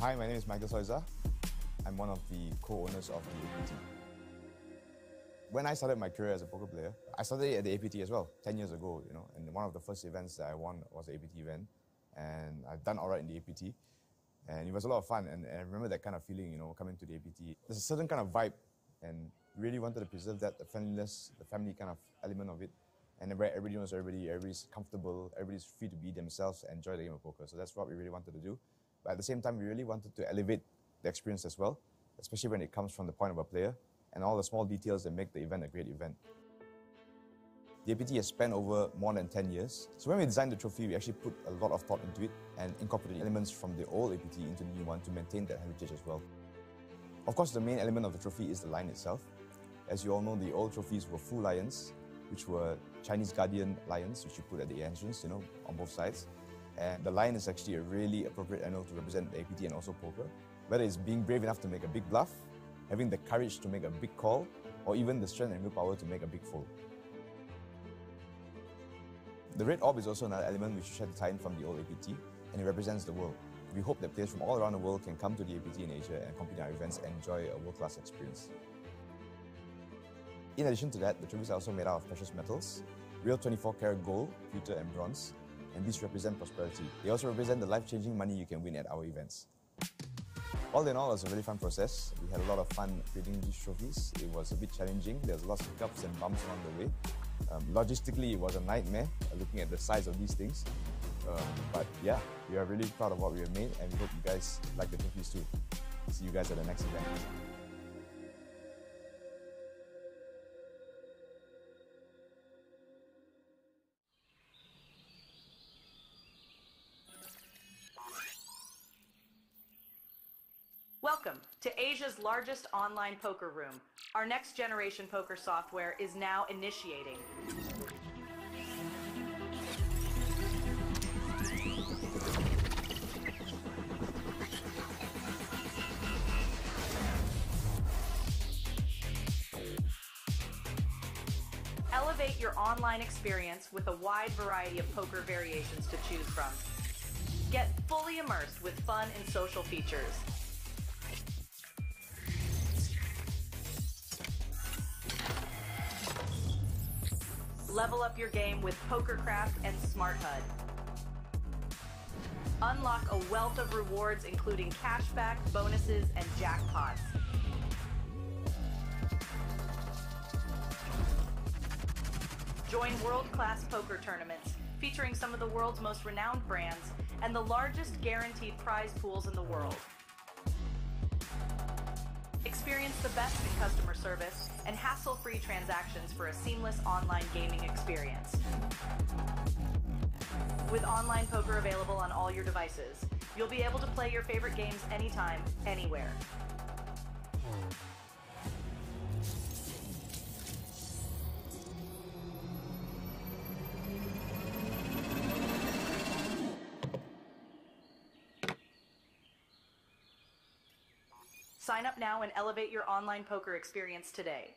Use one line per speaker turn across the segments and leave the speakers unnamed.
Hi, my name is Michael Soiza. I'm one of the co-owners of the APT. When I started my career as a poker player, I started at the APT as well, 10 years ago, and one of the first events that I won was the APT event, and I've done all right in the APT, and it was a lot of fun, and I remember that kind of feeling, coming to the APT. There's a certain kind of vibe, and really wanted to preserve that, the friendliness, the family kind of element of it, and where everybody knows everybody, everybody's comfortable, everybody's free to be themselves and enjoy the game of poker. So that's what we really wanted to do. But at the same time, we really wanted to elevate the experience as well, especially when it comes from the point of a player, and all the small details that make the event a great event. The APT has spanned over more than 10 years. So when we designed the trophy, we actually put a lot of thought into it and incorporated elements from the old APT into the new one to maintain that heritage as well. Of course, the main element of the trophy is the lion itself. As you all know, the old trophies were full lions, which were Chinese guardian lions, which you put at the entrance, on both sides. And the lion is actually a really appropriate animal to represent the APT and also poker. Whether it's being brave enough to make a big bluff, having the courage to make a big call, or even the strength and willpower to make a big fold. The red orb is also another element which we tried to tie in from the old APT, and it represents the world. We hope that players from all around the world can come to the APT in Asia and compete in our events and enjoy a world-class experience. In addition to that, the trophies are also made out of precious metals, real 24-karat gold, pewter and bronze, and these represent prosperity. They also represent the life-changing money you can win at our events. All in all, it was a really fun process. We had a lot of fun creating these trophies. It was a bit challenging. There was lots of hiccups and bumps along the way. Logistically, it was a nightmare looking at the size of these things. But yeah, we are really proud of what we have made, and we hope you guys like the trophies too. See you guys at the next event.
Welcome to Asia's largest online poker room. Our next generation poker software is now initiating. Elevate your online experience with a wide variety of poker variations to choose from. Get fully immersed with fun and social features. Level up your game with PokerCraft and Smart HUD. Unlock a wealth of rewards including cashback, bonuses, and jackpots. Join world-class poker tournaments featuring some of the world's most renowned brands and the largest guaranteed prize pools in the world. Experience the best in customer service and hassle-free transactions for a seamless online gaming experience. With online poker available on all your devices, you'll be able to play your favorite games anytime, anywhere. Sign up now and elevate your online poker experience today.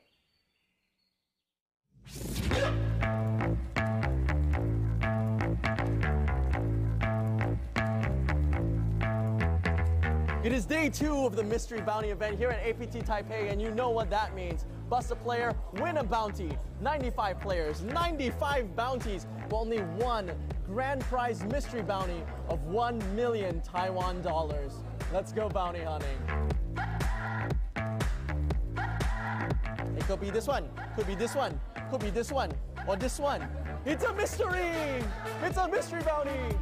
It is day 2 of the Mystery Bounty event here at APT Taipei, and you know what that means. Bust a player, win a bounty. 95 players, 95 bounties, but only one grand prize mystery bounty of 1 million Taiwan dollars. Let's go bounty hunting. It could be this one, could be this one, could be this one, or this one. It's a mystery! It's a mystery bounty!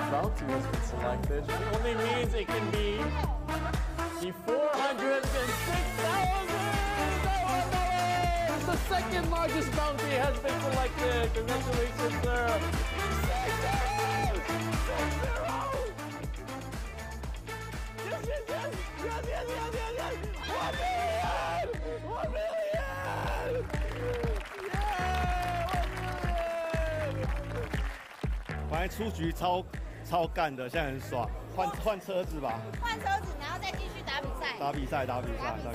Bounty has been selected. It only means it can be the 406,000! The second largest bounty has been selected. Congratulations, sir. 1 million!
反正出局超干的，现在很爽。换车子吧。换车子，然后再继续打比赛。打比赛。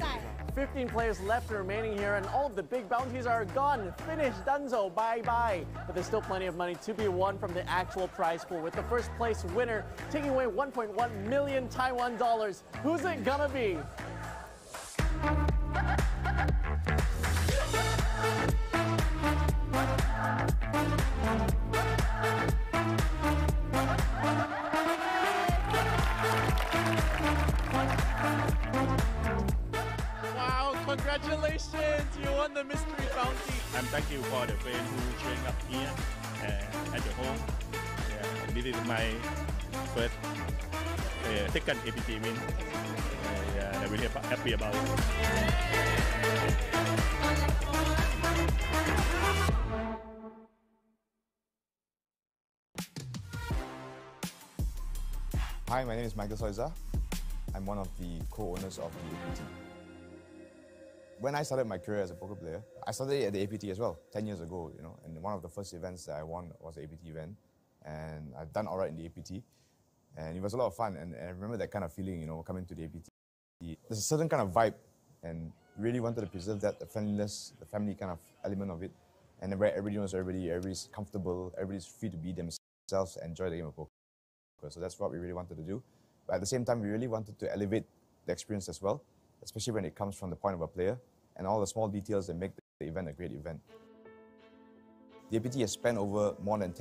15 players left remaining here, and all of the big bounties are gone. Finished, donezo, bye-bye. But there's still plenty of money to be won from the actual prize pool, with the first place winner taking away 1.1 million Taiwan dollars. Who's it gonna be? Congratulations, you won the mystery bounty.
And thank you for the friends who showing up here at the home. Yeah, this is my first, second APT win. Yeah, I'm really happy about it.
Hi, my name is Michael Soiza. I'm one of the co-owners of the APT. When I started my career as a poker player, I started at the APT as well, 10 years ago, you know, and one of the first events that I won was the APT event, and I've done all right in the APT, and it was a lot of fun, and I remember that kind of feeling, you know, coming to the APT. There's a certain kind of vibe, and really wanted to preserve that, the friendliness, the family kind of element of it, and where everybody knows everybody, everybody's comfortable, everybody's free to be themselves, enjoy the game of poker. So that's what we really wanted to do. But at the same time, we really wanted to elevate the experience as well, especially when it comes from the point of a player, and all the small details that make the event a great event. The APT has spent over more than 10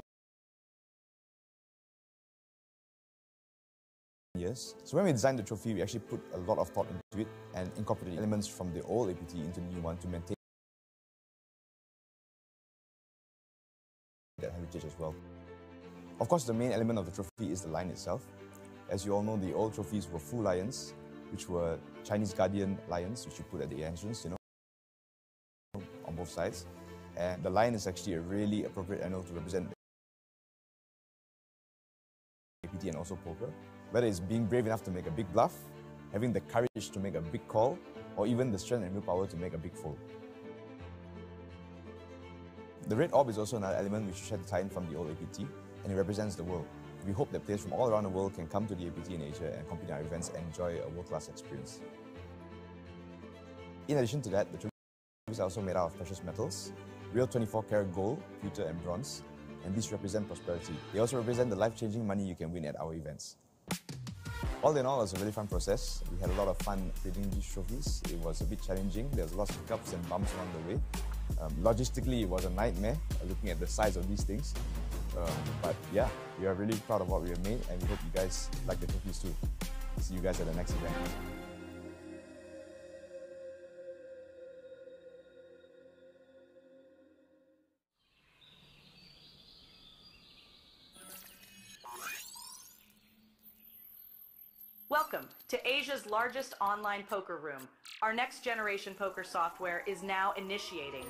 years. So when we designed the trophy, we actually put a lot of thought into it and incorporated elements from the old APT into the new one to maintain that heritage as well. Of course, the main element of the trophy is the lion itself. As you all know, the old trophies were full lions, which were Chinese guardian lions, which you put at the entrance, you know, on both sides. And the lion is actually a really appropriate animal to represent APT and also poker. Whether it's being brave enough to make a big bluff, having the courage to make a big call, or even the strength and willpower to make a big fold. The red orb is also another element which we try to tie in from the old APT, and it represents the world. We hope that players from all around the world can come to the APT in Asia and compete in our events and enjoy a world-class experience. In addition to that, the trophies are also made out of precious metals, real 24-karat gold, pewter and bronze, and these represent prosperity. They also represent the life-changing money you can win at our events. All in all, it was a really fun process. We had a lot of fun creating these trophies. It was a bit challenging. There was lots of hiccups and bumps along the way. Logistically, it was a nightmare looking at the size of these things. But yeah, we are really proud of what we have made, and we hope you guys like the trophies too. See you guys at the next event.
Welcome to Asia's largest online poker room. Our next generation poker software is now initiating.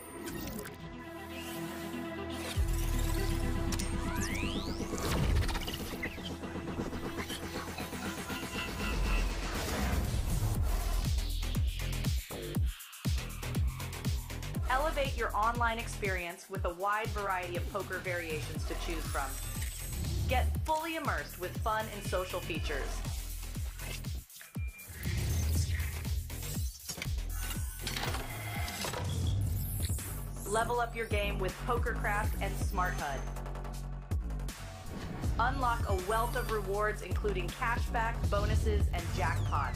Elevate your online experience with a wide variety of poker variations to choose from. Get fully immersed with fun and social features. Level up your game with PokerCraft and Smart HUD. Unlock a wealth of rewards including cashback, bonuses, and jackpots.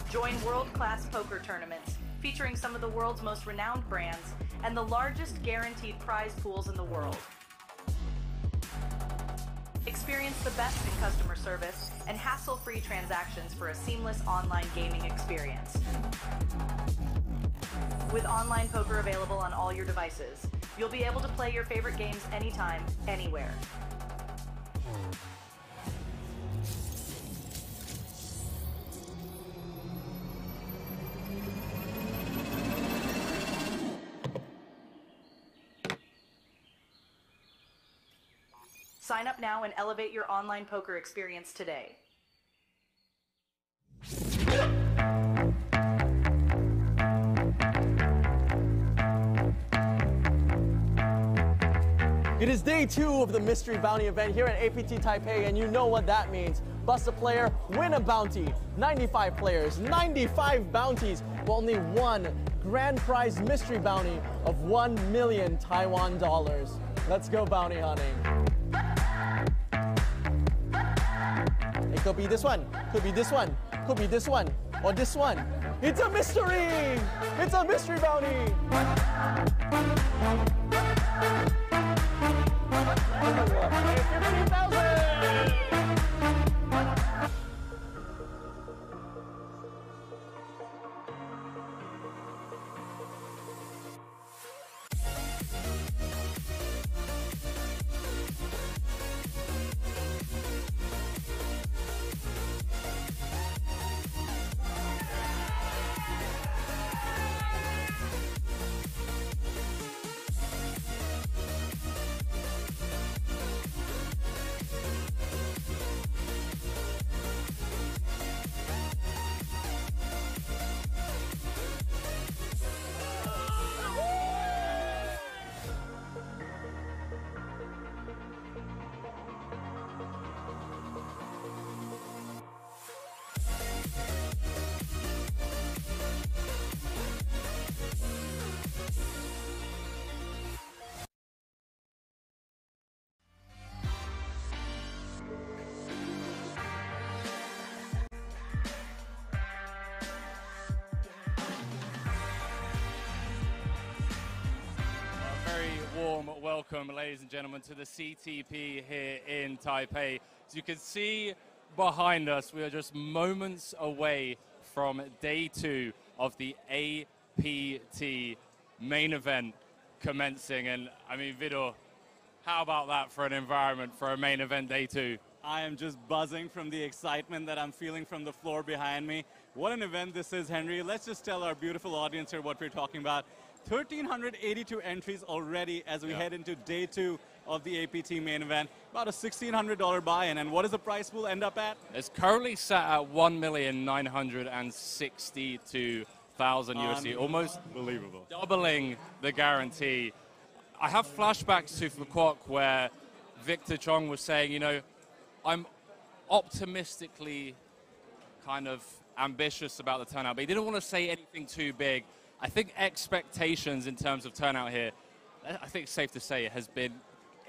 Join world-class poker tournaments featuring some of the world's most renowned brands and the largest guaranteed prize pools in the world. Experience the best in customer service and hassle-free transactions for a seamless online gaming experience. With online poker available on all your devices, you'll be able to play your favorite games anytime, anywhere. Sign up now and elevate your online poker experience today.
It is day 2 of the mystery bounty event here at APT Taipei, and you know what that means. Bust a player, win a bounty. 95 players, 95 bounties, but only one grand prize mystery bounty of 1 million Taiwan dollars. Let's go bounty hunting. It could be this one, could be this one, could be this one, or this one. It's a mystery! It's a mystery bounty! 15,000!
Warm welcome, ladies and gentlemen, to the CTP here in Taipei. As you can see behind us, we are just moments away from day 2 of the APT main event commencing. And I mean, Vidor, how about that for an environment for a main event day 2?
I am just buzzing from the excitement that I'm feeling from the floor behind me. What an event this is, Henry. Let's just tell our beautiful audience here what we're talking about. 1,382 entries already as we head into day 2 of the APT main event. About a $1,600 buy-in. And what does the price pool end up at?
It's currently sat at 1,962,000 USD, almost
believable,
doubling the guarantee. I have flashbacks to Fukuoka where Victor Chong was saying, you know, I'm optimistically kind of ambitious about the turnout, but he didn't want to say anything too big. I think expectations in terms of turnout here, I think it's safe to say it has been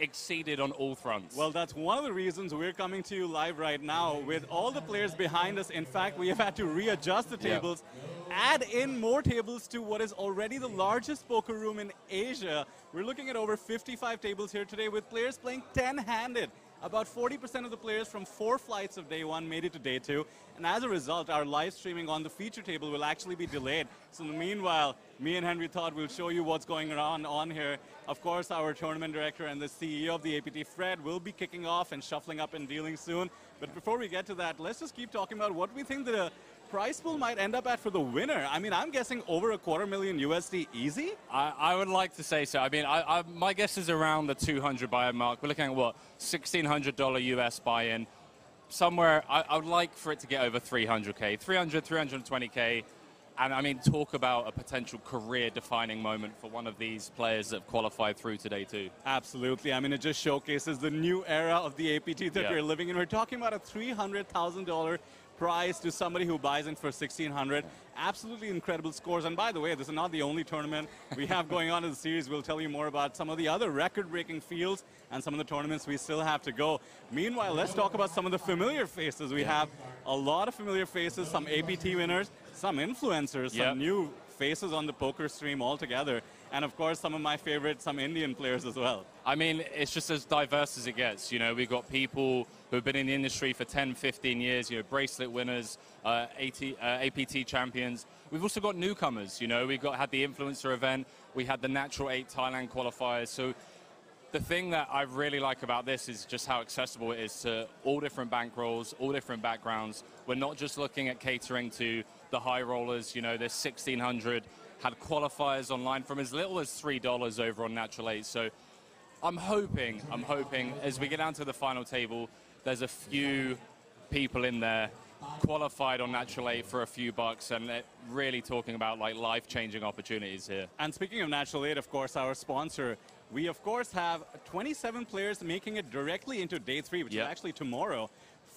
exceeded on all fronts.
Well, that's one of the reasons we're coming to you live right now with all the players behind us. In fact, we have had to readjust the tables, add in more tables to what is already the largest poker room in Asia. We're looking at over 55 tables here today with players playing 10-handed. About 40% of the players from 4 flights of day 1 made it to day 2. And as a result, our live streaming on the feature table will actually be delayed. So in the meanwhile, me and Henry thought we'll show you what's going on here. Of course, our tournament director and the CEO of the APT, Fred, will be kicking off and shuffling up and dealing soon. But before we get to that, let's just keep talking about what we think the price pool might end up at for the winner. I mean, I'm guessing over $250,000 USD easy?
I would like to say so. I mean, my guess is around the 200 buy-in mark. We're looking at, what, $1,600 US buy-in. Somewhere, I would like for it to get over 300K, 300, 320K. And I mean, talk about a potential career-defining moment for one of these players that have qualified through today too.
Absolutely. I mean, it just showcases the new era of the APT that we're living in. We're talking about a $300,000 prize to somebody who buys in for $1,600. Absolutely incredible scores. And by the way, this is not the only tournament we have going on in the series. We'll tell you more about some of the other record-breaking fields and some of the tournaments we still have to go. Meanwhile, let's talk about some of the familiar faces. We have a lot of familiar faces, some APT winners, some influencers, some new faces on the poker stream altogether. And of course, some of my favorites, some Indian players as well.
I mean, it's just as diverse as it gets. You know, we've got people who've been in the industry for 10, 15 years, you know, bracelet winners, APT champions. We've also got newcomers, you know, we've had the influencer event, we had the Natural 8 Thailand qualifiers. So the thing that I really like about this is just how accessible it is to all different bankrolls, all different backgrounds. We're not just looking at catering to the high rollers, you know, there's 1,600, had qualifiers online from as little as $3 over on Natural 8. So I'm hoping as we get down to the final table, there's a few people in there qualified on Natural 8 for a few bucks, and really talking about like life-changing opportunities here.
And speaking of Natural 8, of course, our sponsor, we of course have 27 players making it directly into day 3, which is actually tomorrow.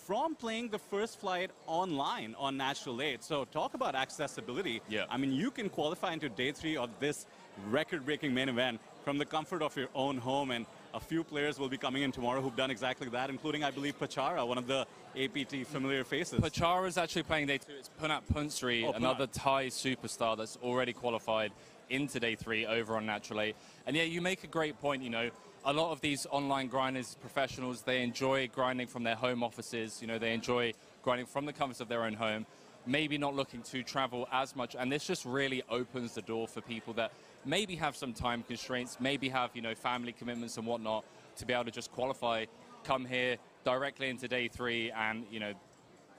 from playing the first flight online on Natural 8. So talk about accessibility.
Yeah.
I mean, you can qualify into day 3 of this record-breaking main event from the comfort of your own home, and a few players will be coming in tomorrow who've done exactly that, including, I believe, Pachara, one of the APT familiar faces.
Pachara is actually playing day 2. It's Punat Punsri, another Thai superstar that's already qualified into day 3 over on Natural 8. And yeah, you make a great point, you know, a lot of these online grinders, professionals, they enjoy grinding from their home offices, you know, they enjoy grinding from the comforts of their own home, maybe not looking to travel as much, and this just really opens the door for people that maybe have some time constraints, maybe have, you know, family commitments and whatnot, to be able to just qualify, come here directly into day 3 and, you know,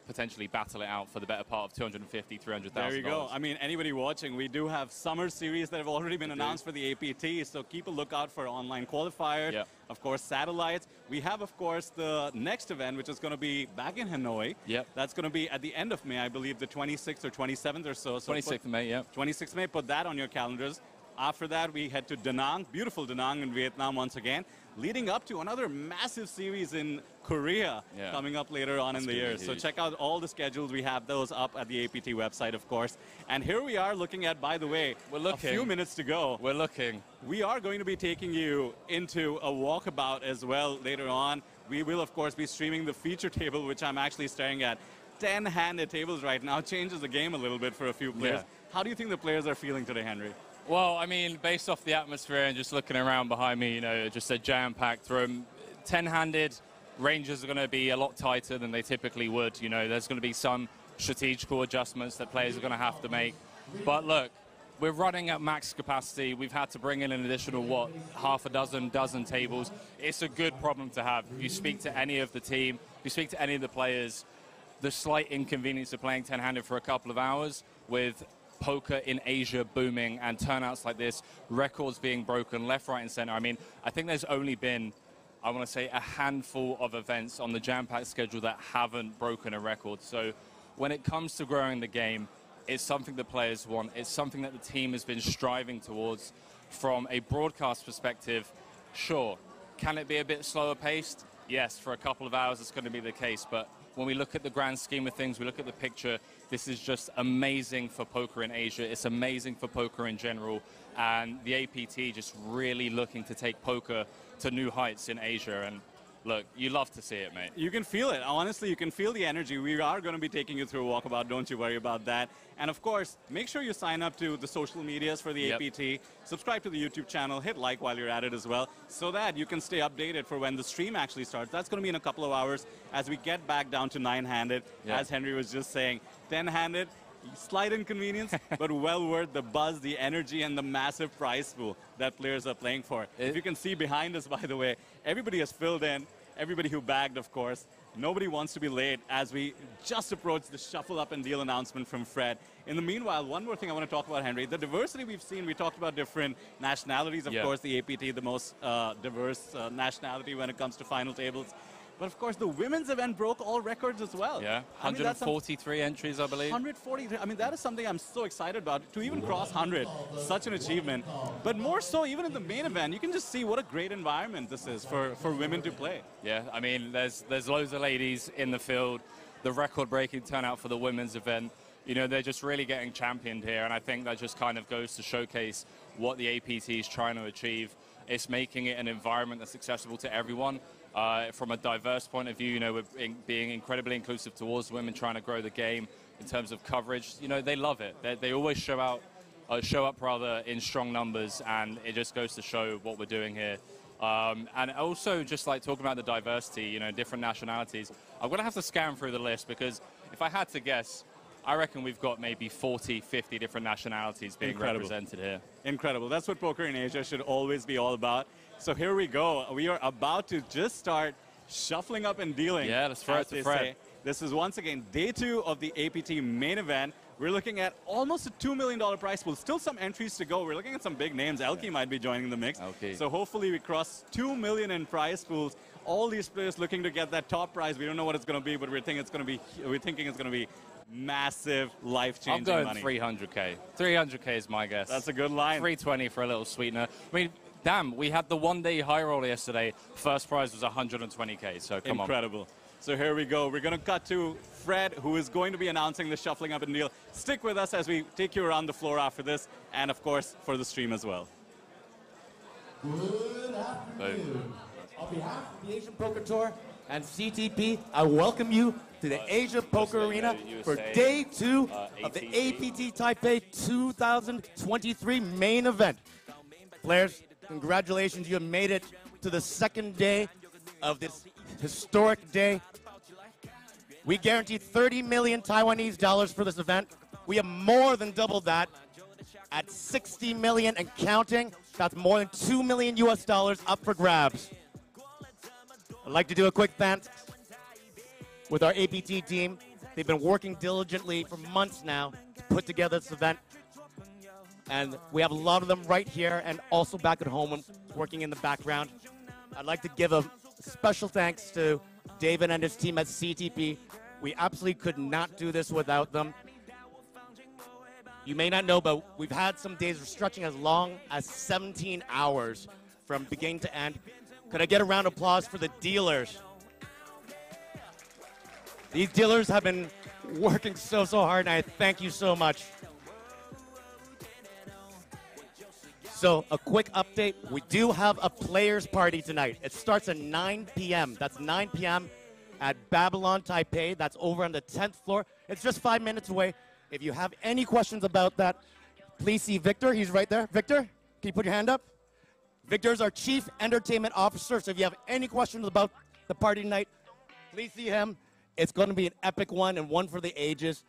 potentially battle it out for the better part of $250,000, $300,000.
There you go. I mean, anybody watching, we do have summer series that have already been announced for the APT, so keep a lookout for online qualifiers.
Yep.
Of course, satellites. We have, of course, the next event, which is going to be back in Hanoi.
Yep.
That's going to be at the end of May, I believe, the 26th or 27th or so.
26th of May, yeah.
26th of May, put that on your calendars. After that, we head to Da Nang, beautiful Da Nang in Vietnam once again, leading up to another massive series in Korea coming up later on in the year. So check out all the schedules. We have those up at the APT website, of course. And here we are looking at, by the way, a few minutes to go.
We're looking.
We are going to be taking you into a walkabout as well later on. We will, of course, be streaming the feature table, which I'm actually staring at. 10-handed tables right now. Changes the game a little bit for a few players. How do you think the players are feeling today, Henry?
Well, I mean, based off the atmosphere and just looking around behind me, you know, just a jam-packed room. 10-handed ranges are going to be a lot tighter than they typically would. You know, there's going to be some strategical adjustments that players are going to have to make. But look, we're running at max capacity. We've had to bring in an additional, what, half a dozen tables. It's a good problem to have. If you speak to any of the team, if you speak to any of the players, the slight inconvenience of playing 10-handed for a couple of hours with poker in Asia booming and turnouts like this, records being broken left, right, and center. I mean, I think there's only been, I want to say, a handful of events on the jam-packed schedule that haven't broken a record. So when it comes to growing the game, it's something the players want. It's something that the team has been striving towards. From a broadcast perspective, sure, can it be a bit slower paced? Yes, for a couple of hours it's going to be the case, but when we look at the grand scheme of things, we look at the picture, this is just amazing for poker in Asia. It's amazing for poker in general. And the APT just really looking to take poker to new heights in Asia. And look, you love to see it, mate.
You can feel it. Honestly, you can feel the energy. We are going to be taking you through a walkabout. Don't you worry about that. And of course, make sure you sign up to the social medias for the APT. Subscribe to the YouTube channel. Hit like while you're at it as well, so that you can stay updated for when the stream actually starts. That's going to be in a couple of hours as we get back down to 9-handed. As Henry was just saying, 10-handed. Slight inconvenience, but well worth the buzz, the energy, and the massive prize pool that players are playing for. If you can see behind us, by the way, everybody has filled in, everybody who bagged, of course. Nobody wants to be late as we just approach the shuffle up and deal announcement from Fred. In the meanwhile, one more thing I want to talk about, Henry. The diversity we've seen, we talked about different nationalities. Of course, the APT, the most diverse nationality when it comes to final tables. But of course, the women's event broke all records as well.
Yeah, 143 entries, I believe.
143. I mean, that is something I'm so excited about. To even cross 100, such an achievement. But more so, even in the main event, you can just see what a great environment this is for women to play.
Yeah, I mean, there's loads of ladies in the field. The record-breaking turnout for the women's event. You know, they're just really getting championed here, and I think that just kind of goes to showcase what the APT is trying to achieve. It's making it an environment that's accessible to everyone. From a diverse point of view, you know, we're being incredibly inclusive towards women, trying to grow the game in terms of coverage. You know, they love it. They always show up in strong numbers, and it just goes to show what we're doing here. And also, just like talking about the diversity, you know, different nationalities, I'm going to have to scan through the list, because if I had to guess, I reckon we've got maybe 40, 50 different nationalities being represented here.
Incredible. That's what poker in Asia should always be all about. So here we go. We are about to just start shuffling up and dealing.
Yeah, let's throw it to Fred.
This is once again day 2 of the APT main event. We're looking at almost a $2 million prize pool. Still some entries to go. We're looking at some big names. Elke might be joining the mix. So hopefully we cross 2 million in prize pools. All these players looking to get that top prize. We don't know what it's going to be, but we're thinking it's going to be massive, life-changing money.
I'm going 300K. 300K is my guess.
That's a good line.
320 for a little sweetener. I mean, damn, we had the one-day high roller yesterday. First prize was 120K, so come on.
Incredible. So here we go. We're going to cut to Fred, who is going to be announcing the shuffling up and deal. Stick with us as we take you around the floor after this, and of course, for the stream as well.
Good afternoon. On behalf of the Asian Poker Tour and CTP, I welcome you to the Asia Poker Arena for day 2 of the APT Taipei 2023 main event. Players, congratulations, you have made it to the second day of this historic day. We guarantee 30 million Taiwanese dollars for this event. We have more than doubled that at 60 million and counting. That's more than 2 million US dollars up for grabs. I'd like to do a quick thanks with our APT team. They've been working diligently for months now to put together this event. And we have a lot of them right here and also back at home working in the background. I'd like to give a special thanks to David and his team at CTP. We absolutely could not do this without them. You may not know, but we've had some days of stretching as long as 17 hours from beginning to end. Could I get a round of applause for the dealers? These dealers have been working so hard, and I thank you so much. So, a quick update. We do have a players' party tonight. It starts at 9 p.m. That's 9 p.m. at Babylon Taipei. That's over on the 10th floor. It's just 5 minutes away. If you have any questions about that, please see Victor. He's right there. Victor, can you put your hand up? Victor is our Chief Entertainment Officer, so if you have any questions about the party tonight, please see him. It's going to be an epic one and one for the ages.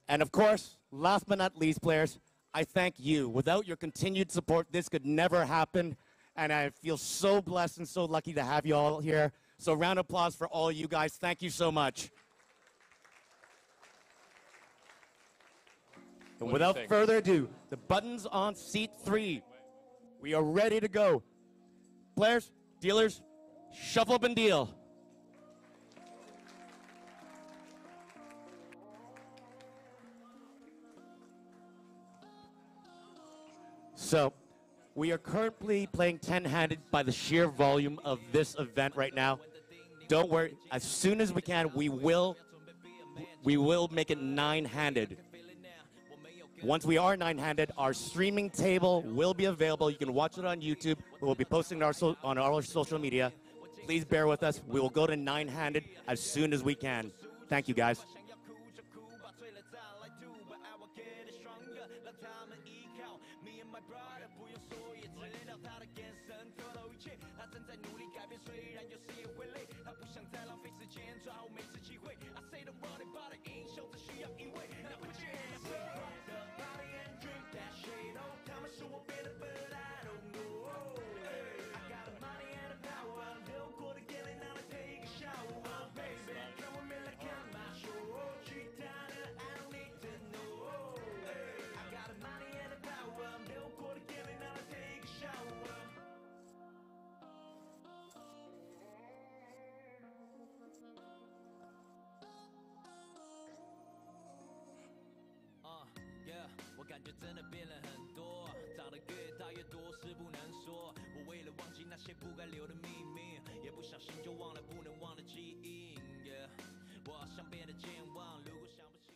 And of course, last but not least, players, I thank you. Without your continued support, this could never happen. And I feel so blessed and so lucky to have you all here. So round of applause for all you guys. Thank you so much. And without further ado, the buttons on seat 3. We are ready to go. Players, dealers, shuffle up and deal. So, we are currently playing 10-handed by the sheer volume of this event right now. Don't worry, as soon as we can, we will make it 9-handed. Once we are 9-handed, our streaming table will be available. You can watch it on YouTube. We will be posting it on our social media. Please bear with us. We will go to 9-handed as soon as we can. Thank you, guys.
Yeah， 我感觉真的变了很多，长得越大越多事不能说。我为了忘记那些不该留的秘密，也不小心就忘了不能忘的记忆。Yeah， 我好像变得健忘，如果想不起。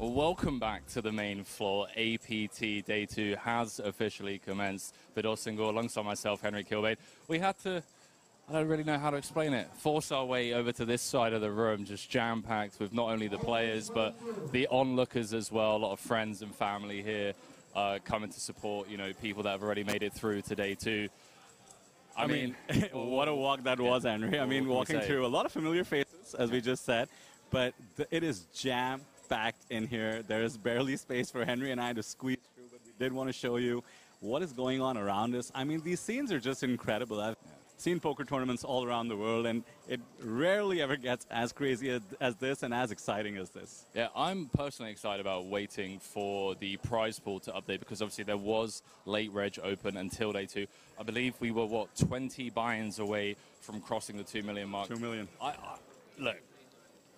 Well, welcome back to the main floor. APT Day 2 has officially commenced. Vidal Singh alongside myself, Henry Kilbane. We had to, I don't really know how to explain it, force our way over to this side of the room, just jam-packed with not only the players, but the onlookers as well. A lot of friends and family here coming to support, you know, people that have already made it through to Day 2.
I mean, what a walk that was, Henry. I mean, walking through a lot of familiar faces, as we just said, but it is jam-packed in here. There is barely space for Henry and I to squeeze through, but we did want to show you what is going on around us. I mean, these scenes are just incredible. I've seen poker tournaments all around the world, and it rarely ever gets as crazy as this and as exciting as this.
Yeah, I'm personally excited about waiting for the prize pool to update, because obviously there was late reg open until Day 2. I believe we were, what, 20 buy-ins away from crossing the 2 million mark.
2 million.
Look,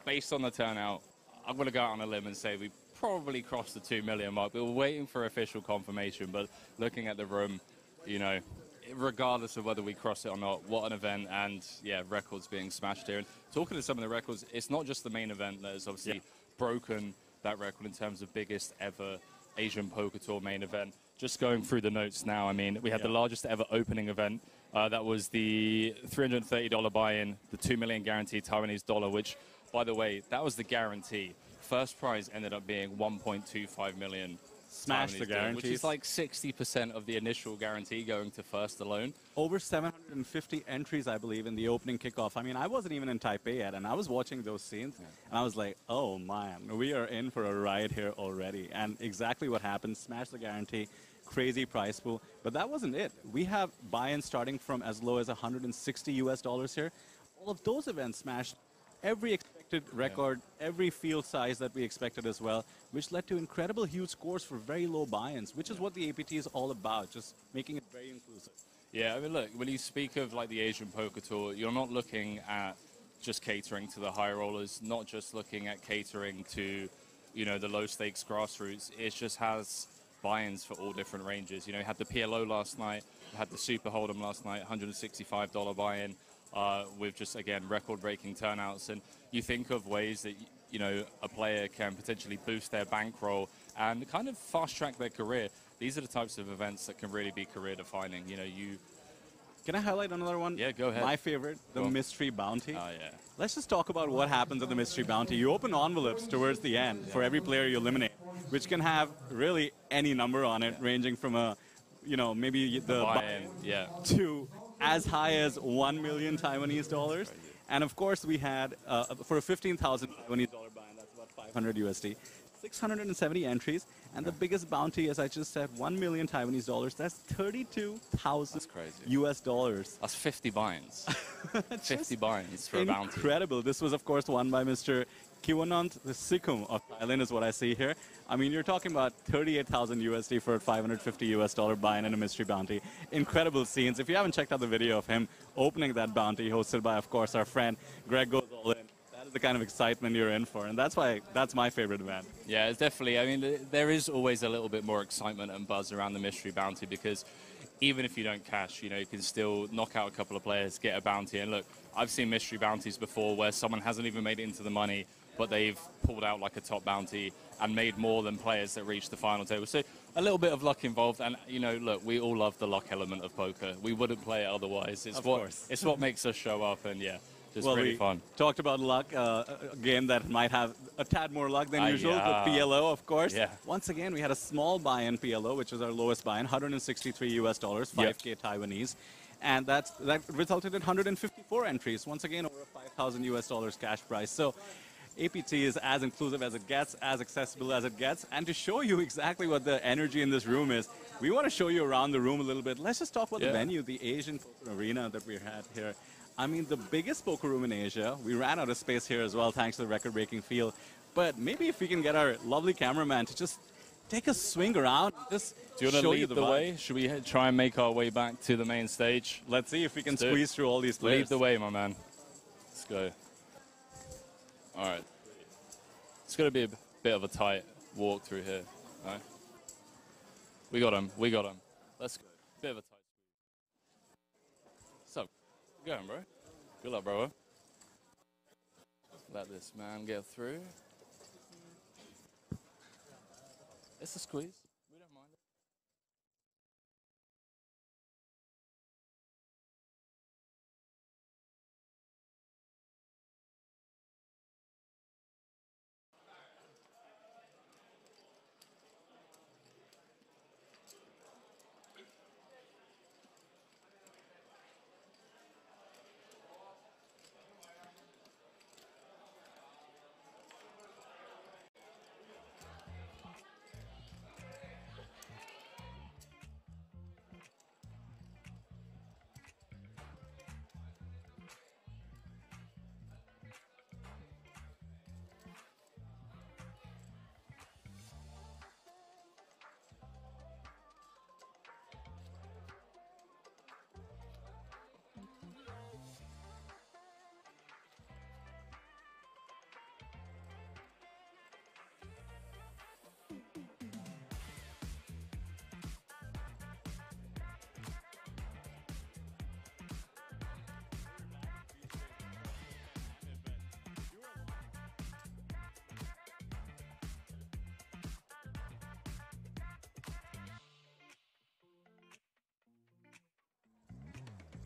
based on the turnout, I'm going to go out on a limb and say we probably crossed the 2 million mark. We were waiting for official confirmation, but looking at the room, you know, regardless of whether we cross it or not, what an event, and yeah, records being smashed here. And talking to some of the records, it's not just the main event that has obviously broken that record in terms of biggest ever Asian Poker Tour main event. Just going through the notes now, I mean, we had the largest ever opening event. That was the $330 buy-in, the 2 million guaranteed Taiwanese dollar, which, by the way, that was the guarantee. First prize ended up being 1.25 million.
Smash the guarantees.
Which is like 60% of the initial guarantee going to first alone.
Over 750 entries, I believe, in the opening kickoff. I mean, I wasn't even in Taipei yet, and I was watching those scenes, and I was like, oh, man, we are in for a ride here already. And exactly what happened, smash the guarantee, crazy prize pool. But that wasn't it. We have buy-ins starting from as low as $160 here. All of those events smashed every expected record, every field size that we expected as well, which led to incredible huge scores for very low buy-ins, which is what the APT is all about, just making it very inclusive.
Yeah, I mean, look, when you speak of like the Asian Poker Tour, you're not looking at just catering to the high rollers, not just looking at catering to, you know, the low stakes grassroots. It just has buy-ins for all different ranges. You know, you had the PLO last night, you had the Super Hold'em last night, $165 buy-in. With just, again, record-breaking turnouts. And you think of ways that, you know, a player can potentially boost their bankroll and kind of fast-track their career. These are the types of events that can really be career-defining. You know, you...
Can I highlight another one?
Yeah, go ahead.
My favorite, the Mystery Bounty.
Oh, yeah.
Let's just talk about what happens at the Mystery Bounty. You open envelopes towards the end for every player you eliminate, which can have really any number on it, ranging from a, you know, maybe the
buy-in,
to as high as 1 million Taiwanese dollars. And of course, we had, for a 15,000 Taiwanese dollar buy-in, that's about 500 USD, 670 entries. And the biggest bounty, as I just said, 1 million Taiwanese dollars. That's 32,000 US dollars.
That's 50 buy-ins. 50 buy-ins for a bounty.
Incredible. This was, of course, won by Mr. Kiwanant, the Sikkim of Thailand is what I see here. I mean, you're talking about 38,000 USD for a 550 US dollar buy-in and a mystery bounty. Incredible scenes. If you haven't checked out the video of him opening that bounty, hosted by, of course, our friend Greg Goes All In, that is the kind of excitement you're in for. And that's why that's my favorite event.
Yeah, it's definitely. I mean, there is always a little bit more excitement and buzz around the mystery bounty, because even if you don't cash, you know, you can still knock out a couple of players, get a bounty. And look, I've seen mystery bounties before where someone hasn't even made it into the money, but they've pulled out like a top bounty and made more than players that reached the final table. So a little bit of luck involved. And, you know, look, we all love the luck element of poker. We wouldn't play it otherwise. It's what makes us show up. And, yeah, just really fun.
Talked about luck, a game that might have a tad more luck than usual, the PLO, of course.
Yeah.
Once again, we had a small buy-in PLO, which is our lowest buy-in, 163 US dollars, 5K Taiwanese. And that resulted in 154 entries. Once again, over a 5,000 US dollars cash prize. So APT is as inclusive as it gets, as accessible as it gets. And to show you exactly what the energy in this room is, we want to show you around the room a little bit. Let's just talk about the venue, the Asian Poker Arena that we had here. I mean, the biggest poker room in Asia. We ran out of space here as well, thanks to the record-breaking field. But maybe if we can get our lovely cameraman to just take a swing around, just
do you want to lead the way? Should we try and make our way back to the main stage?
Let's see if we can squeeze through all these players.
Lead the way, my man. Let's go. All right. It's going to be a bit of a tight walk through here. Right? We got him. We got him. Let's go. Bit of a tight squeeze. So, good going, bro. Good luck, bro. Let this man get through. it's a squeeze. We don't mind it.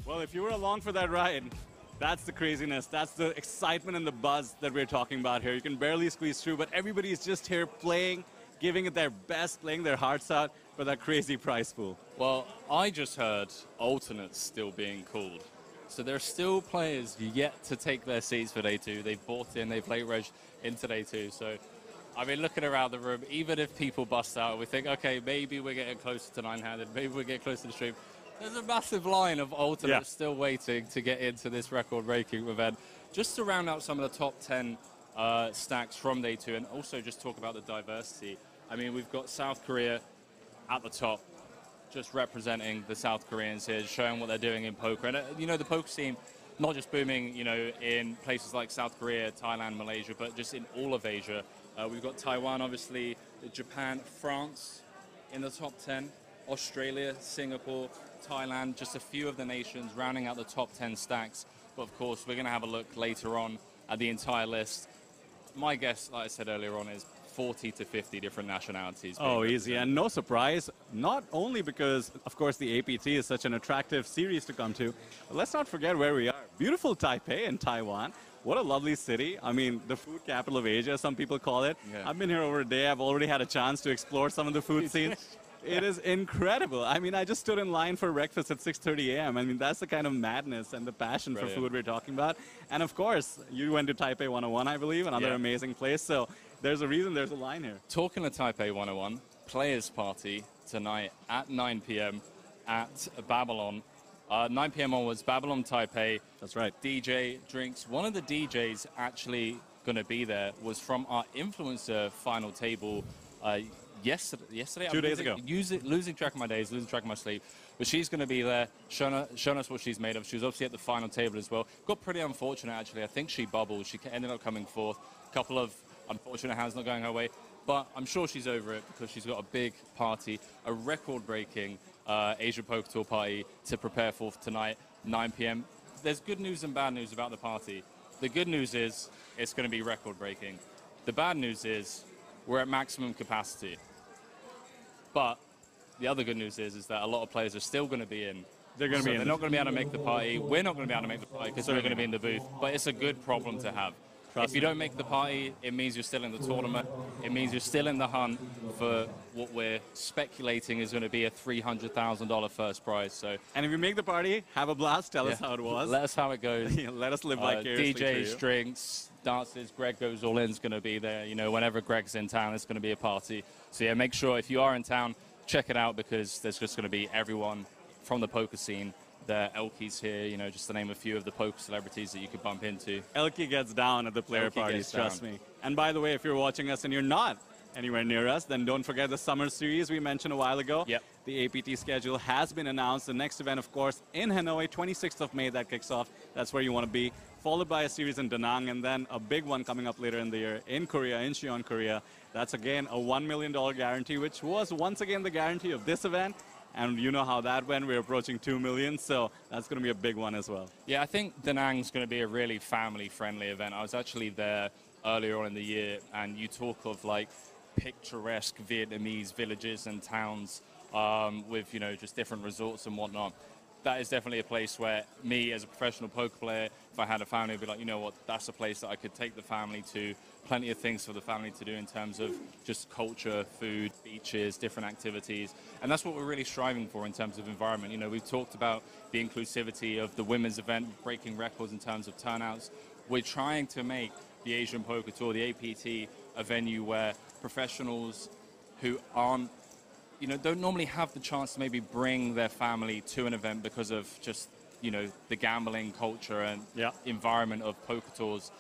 Well, if you were along for that ride, that's the craziness. That's the excitement and the buzz that we're talking about here. You can barely squeeze through, but everybody's just here playing, giving it their best, playing their hearts out for that crazy prize pool.
Well, I just heard alternates still being called. So there are still players yet to take their seats for day two. They've bought in, they've late reg into day two. So, I mean, looking around the room, even if people bust out, we think, okay, maybe we're getting closer to nine-handed, maybe we're getting closer to the stream. There's a massive line of alternates still waiting to get into this record-breaking event. Just to round out some of the top 10 stacks from day two, and also just talk about the diversity. I mean, we've got South Korea at the top, just representing the South Koreans here, showing what they're doing in poker. And, you know, the poker scene, not just booming, you know, in places like South Korea, Thailand, Malaysia, but just in all of Asia. We've got Taiwan, obviously, Japan, France in the top 10, Australia, Singapore, Thailand, just a few of the nations rounding out the top 10 stacks. But of course, we're going to have a look later on at the entire list. My guess, like I said earlier on, is 40 to 50 different nationalities.
Oh, easy. And no surprise, not only because, of course, the APT is such an attractive series to come to, but let's not forget where we are. Beautiful Taipei in Taiwan. What a lovely city. I mean, the food capital of Asia, some people call it. Yeah. I've been here over a day. I've already had a chance to explore some of the food scenes. It is incredible. I mean, I just stood in line for breakfast at 6:30 a.m. I mean, that's the kind of madness and the passion for food we're talking about. And of course, you went to Taipei 101, I believe, another amazing place. So there's a reason there's a line here.
Talking of Taipei 101, Players Party tonight at 9 p.m. at Babylon. 9 p.m. onwards, Babylon Taipei.
That's right.
DJ, drinks. One of the DJs actually going to be there was from our influencer final table yesterday.
2 days ago.
Losing track of my days, losing track of my sleep. But she's going to be there, showing us what she's made of. She was obviously at the final table as well. Got pretty unfortunate, actually. I think she bubbled. She ended up coming fourth. A couple of unfortunate hands not going her way. But I'm sure she's over it because she's got a big party, a record-breaking Asia Poker Tour party to prepare for tonight, 9 p.m. There's good news and bad news about the party. The good news is it's going to be record-breaking. The bad news is we're at maximum capacity. But the other good news is that a lot of players are still going to be in.
They're going to be in.
They're not going to be able to make the party. We're not going to be able to make the party because we're going to be in the booth. But it's a good problem to have. If you don't make the party, it means you're still in the tournament. It means you're still in the hunt for what we're speculating is going to be a $300,000 first prize. So,
and if you make the party, have a blast. Tell us how it was.
Let us how it goes.
Let us live vicariously
DJs, drinks, dances. Greg Goes All In is going to be there. You know, whenever Greg's in town, it's going to be a party. So yeah, make sure if you are in town, check it out because there's just going to be everyone from the poker scene. There, Elky's here, you know, just to name a few of the poker celebrities that you could bump into.
Elky gets down at the player parties, trust me. And by the way, if you're watching us and you're not anywhere near us, then don't forget the summer series we mentioned a while ago.
Yep.
The APT schedule has been announced. The next event, of course, in Hanoi, 26th of May, that kicks off. That's where you want to be. Followed by a series in Da Nang, and then a big one coming up later in the year in Korea, in Incheon, Korea. That's, again, a $1 million guarantee, which was once again the guarantee of this event. And you know how that went. We're approaching 2 million, so that's going to be a big one as well.
Yeah, I think Da Nang's going to be a really family-friendly event. I was actually there earlier on in the year, and you talk of, like, picturesque Vietnamese villages and towns with, you know, just different resorts and whatnot. That is definitely a place where me as a professional poker player, if I had a family, I'd be like, you know what, that's a place that I could take the family to. Plenty of things for the family to do in terms of just culture, food, beaches, different activities. And that's what we're really striving for in terms of environment. You know, we've talked about the inclusivity of the women's event, breaking records in terms of turnouts. We're trying to make the Asian Poker Tour, the APT, a venue where professionals who aren't, you know, don't normally have the chance to maybe bring their family to an event because of just, you know, the gambling culture and environment of poker tours.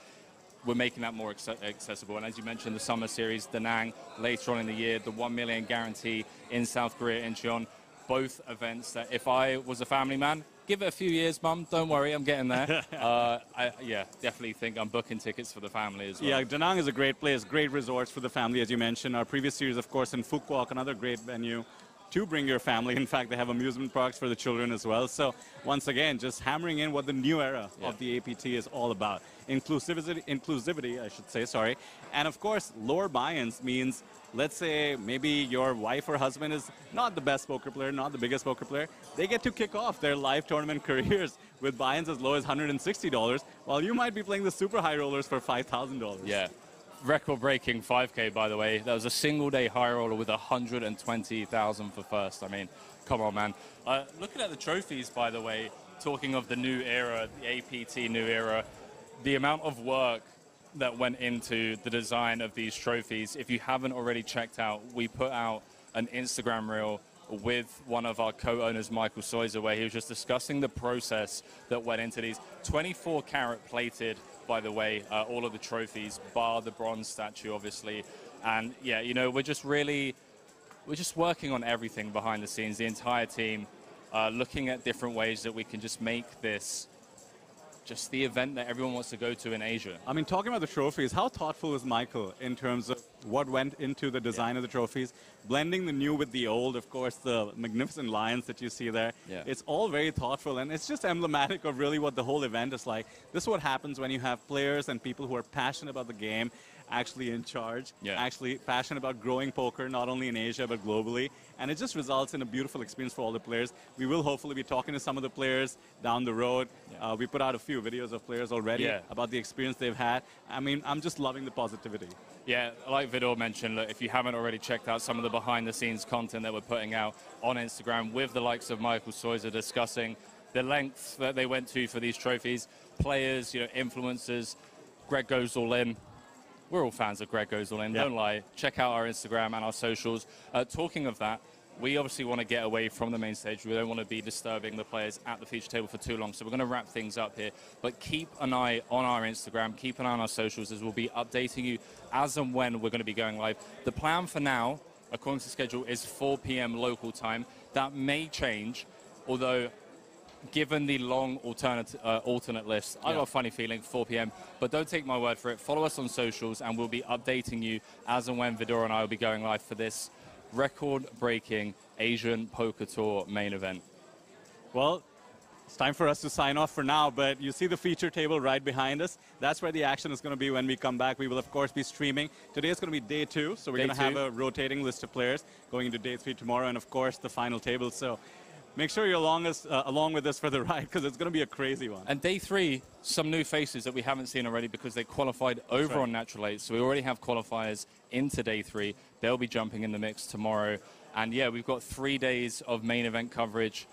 We're making that more accessible. And as you mentioned, the summer series, Da Nang, later on in the year, the 1 million guarantee in South Korea, Incheon, both events that if I was a family man, give it a few years, Mum, don't worry, I'm getting there. Yeah, definitely think I'm booking tickets for the family as well.
Yeah, Da Nang is a great place, great resorts for the family, as you mentioned. Our previous series, of course, in Phu Quoc, another great venue to bring your family. In fact, they have amusement parks for the children as well. So once again, just hammering in what the new era of the APT is all about. Inclusivity, I should say, sorry. And of course, lower buy-ins means, let's say maybe your wife or husband is not the best poker player, not the biggest poker player. They get to kick off their live tournament careers with buy-ins as low as $160, while you might be playing the super high rollers for $5,000.
Yeah. Record-breaking 5K, by the way. That was a single-day high roller with 120,000 for first. I mean, come on, man. Looking at the trophies, by the way, talking of the new era, the APT new era, the amount of work that went into the design of these trophies. If you haven't already checked out, we put out an Instagram reel with one of our co-owners, Michael Soiser, where he was just discussing the process that went into these 24-carat plated, by the way, all of the trophies, bar the bronze statue, obviously. And yeah, you know, we're just working on everything behind the scenes, the entire team, looking at different ways that we can just make this just the event that everyone wants to go to in Asia.
I mean, talking about the trophies, how thoughtful is Michael in terms of what went into the design of the trophies, blending the new with the old, of course, the magnificent lions that you see there.
Yeah.
It's all very thoughtful, and it's just emblematic of really what the whole event is like. This is what happens when you have players and people who are passionate about the game actually in charge, actually passionate about growing poker, not only in Asia, but globally. And it just results in a beautiful experience for all the players. We will hopefully be talking to some of the players down the road. We put out a few videos of players already about the experience they've had. I mean, I'm just loving the positivity.
Yeah, like Vidor mentioned, look, if you haven't already checked out some of the behind-the-scenes content that we're putting out on Instagram with the likes of Michael Soiser discussing the lengths that they went to for these trophies, players, you know, influencers, Greg Goes All In. We're all fans of Greg Goes All In, don't lie. Check out our Instagram and our socials. Talking of that, we obviously want to get away from the main stage. We don't want to be disturbing the players at the feature table for too long, so we're going to wrap things up here. But keep an eye on our Instagram, keep an eye on our socials, as we'll be updating you as and when we're going to be going live. The plan for now, according to the schedule, is 4 p.m. local time. That may change, although given the long alternate list, I've got a funny feeling 4 p.m. But don't take my word for it. Follow us on socials, and we'll be updating you as and when Vidor and I will be going live for this record-breaking Asian Poker Tour main event.
Well, it's time for us to sign off for now, but you see the feature table right behind us. That's where the action is going to be when we come back. We will, of course, be streaming. Today is going to be day 2, so we're going to have a rotating list of players going into day 3 tomorrow, and, of course, the final table. So make sure you're along with us for the ride, because it's going to be a crazy one.
And day 3, some new faces that we haven't seen already because they qualified over on Natural 8. So we already have qualifiers into day 3. They'll be jumping in the mix tomorrow. And yeah, we've got 3 days of main event coverage.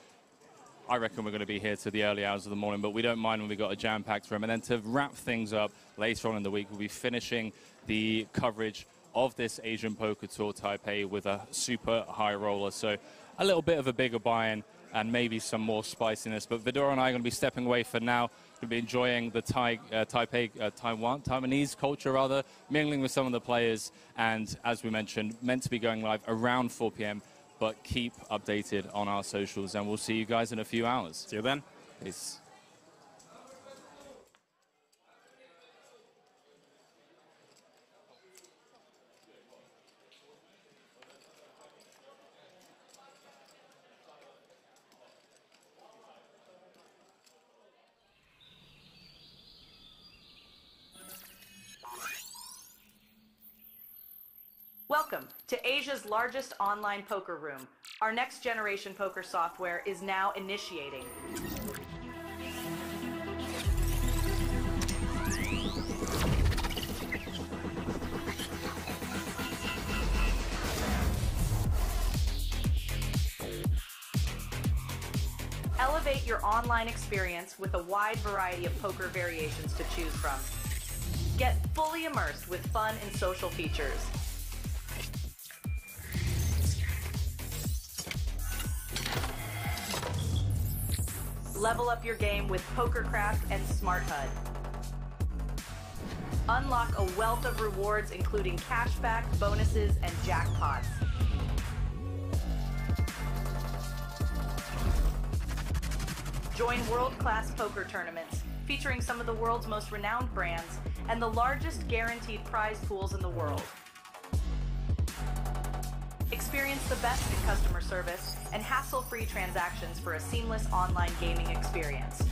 I reckon we're going to be here to the early hours of the morning, but we don't mind when we've got a jam-packed room. And then to wrap things up later on in the week, we'll be finishing the coverage of this Asian Poker Tour Taipei with a super high roller. So a little bit of a bigger buy-in and maybe some more spiciness. But Vidor and I are going to be stepping away for now. We'll be enjoying the Taiwanese culture, rather, mingling with some of the players. And as we mentioned, meant to be going live around 4 p.m. But keep updated on our socials, and we'll see you guys in a few hours.
See you then.
Peace.
Welcome Welcome to Asia's largest online poker room. Our next generation poker software is now initiating. Elevate your online experience with a wide variety of poker variations to choose from. Get fully immersed with fun and social features. Level up your game with PokerCraft and Smart HUD. Unlock a wealth of rewards including cashback, bonuses, and jackpots. Join world-class poker tournaments featuring some of the world's most renowned brands and the largest guaranteed prize pools in the world. Experience the best in customer service and hassle-free transactions for a seamless online gaming experience.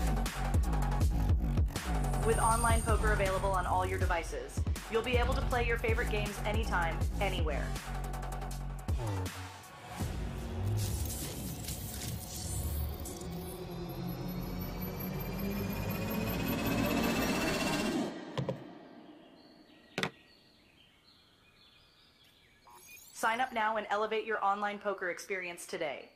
With online poker available on all your devices, you'll be able to play your favorite games anytime, anywhere. Sign up now and elevate your online poker experience today.